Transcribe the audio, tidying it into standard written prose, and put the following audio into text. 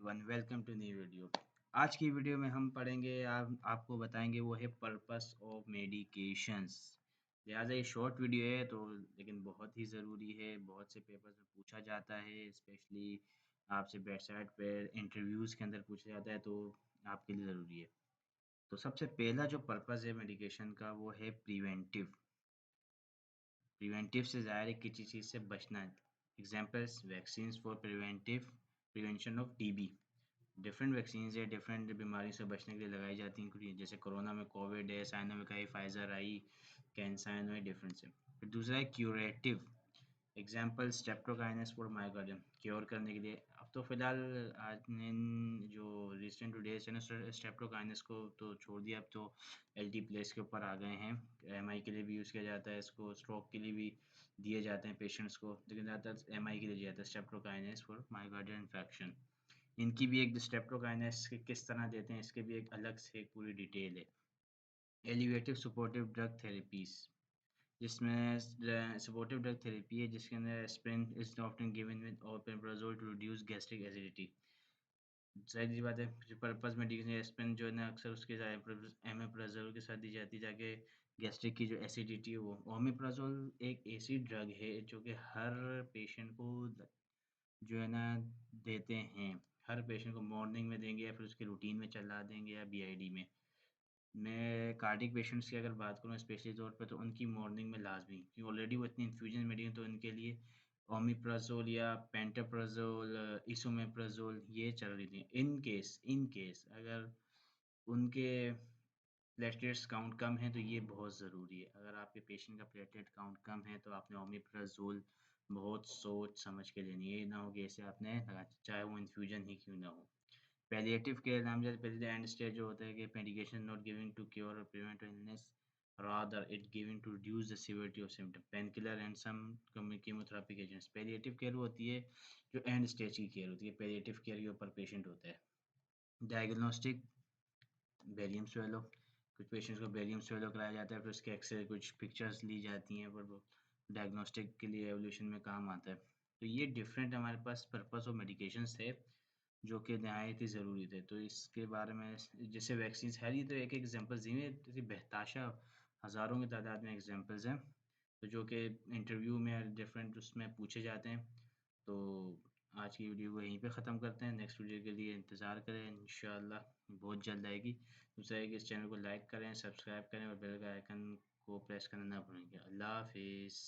Everyone, welcome to new video. आज की video में हम पढ़ेंगे, आपको बताएंगे वो है पर्पस ऑफ मेडिकेशंस। लिहाजा ये शॉर्ट वीडियो है तो लेकिन बहुत ही ज़रूरी है, बहुत से पेपर्स में पूछा जाता है, स्पेशली आपसे बेड साइड पर इंटरव्यूज़ के अंदर पूछा जाता है, तो आपके लिए ज़रूरी है। तो सबसे पहला जो पर्पस है मेडिकेशन का वो है प्रिवेंटिव। प्रिवेंटिव से ज़ाहिर है किसी चीज़ से बचना है। Examples vaccine for prevention of TB. Different vaccine है, डिफरेंट बीमारी से बचने के लिए लगाई जाती हैं, जैसे कोरोना में कोविड है, साइनो में का फाइजर आई, कैंसाइन है, डिफरेंट से। फिर दूसरा है curative. Example streptokinase for myocardium, cure करने के लिए। अब तो फिलहाल आज ने जो रिसेंट डेज है ना, स्ट्रेप्टोकाइनेस को तो छोड़ दिया, अब तो एल प्लेस के ऊपर आ गए हैं। एम के लिए भी यूज़ किया जाता है, इसको स्ट्रोक के लिए भी दिए जाते हैं पेशेंट्स को, लेकिन ज़्यादातर एम के लिए दिया जाता है स्ट्रेप्टोकाइनेस फॉर मायोकार्डियल इन्फेक्शन। इनकी भी एक स्ट्रेप्टोकाइनेस किस तरह देते हैं, इसके भी एक अलग से एक पूरी डिटेल है। एलिवेटिव सपोर्टिव ड्रग थेरेपीज, जिसमें सपोर्टिव ड्रग थेरेपी है, जिसके अंदर aspirin is often given with omeprazole to reduce gastric acidity. जाहिर सी बात है, जो पर्पस मेडिकेशन एस्पिरिन जो है ना, अक्सर उसके ओमेप्राजोल के साथ दी जाती है, ताकि गैस्ट्रिक की जो एसिडिटी है वो। ओमेप्राजोल एक ऐसी ड्रग है जो कि हर पेशेंट को जो है ना देते हैं। हर पेशेंट को मॉर्निंग में देंगे या फिर उसके रूटीन में चला देंगे या बीआईडी में। मैं कार्डिक पेशेंट्स की अगर बात करूँ स्पेशली तौर पे, तो उनकी मॉर्निंग में लाजमी, क्योंकि ऑलरेडी वो इतनी इन्फ्यूजन मेडिसिन, तो उनके लिए ओमिप्राजोल या पेंटाप्राजोल, इसोमेप्राजोल ये चल रही थी। इन केस अगर उनके प्लेटलेट्स काउंट कम है तो ये बहुत ज़रूरी है। अगर आपके पेशेंट का प्लेटलेट काउंट कम है तो आपने ओमिप्राजोल बहुत सोच समझ के लेनी है, ये ना हो कि ऐसे आपने लगा, चाहे वो इन्फ्यूजन ही क्यों ना हो। पैलिएटिव केयर नाम जाते, पहले एंड स्टेज जो होता है कि medication not giving to cure और prevent illness, rather it given to reduce the severity of symptom, painkiller and some chemotherapy agents। Palliative care होती है जो एंड स्टेज की केयर होती है, पैलिएटिव केयर के ऊपर पेशेंट होता है। डायग्नोस्टिक बेरियम स्वेलो, कुछ पेशेंट्स को बेरियम स्वेलो कराया जाता है, फिर उसके एक्सरे कुछ पिक्चर्स ली जाती हैं, पर वो डायग्नोस्टिक के लिए एवोल्यूशन में काम आता है। तो ये डिफरेंट हमारे पास पर्पस ऑफ मेडिकेशंस थे जो कि नहायत ही ज़रूरी थे। तो इसके बारे में जैसे वैक्सीन है, ये तो एक एग्जांपल दी है, जैसे बेहताशा हज़ारों की तादाद में एग्जांपल्स हैं, तो जो कि इंटरव्यू में डिफरेंट उसमें पूछे जाते हैं। तो आज की वीडियो को यहीं पे ख़त्म करते हैं, नेक्स्ट वीडियो के लिए इंतज़ार करें, इंशाल्लाह बहुत जल्द आएगी। दूसरा है कि इस चैनल को लाइक करें, सब्सक्राइब करें और बेल का आइकन को प्रेस करना ना भूलें। अल्लाह हाफिज़।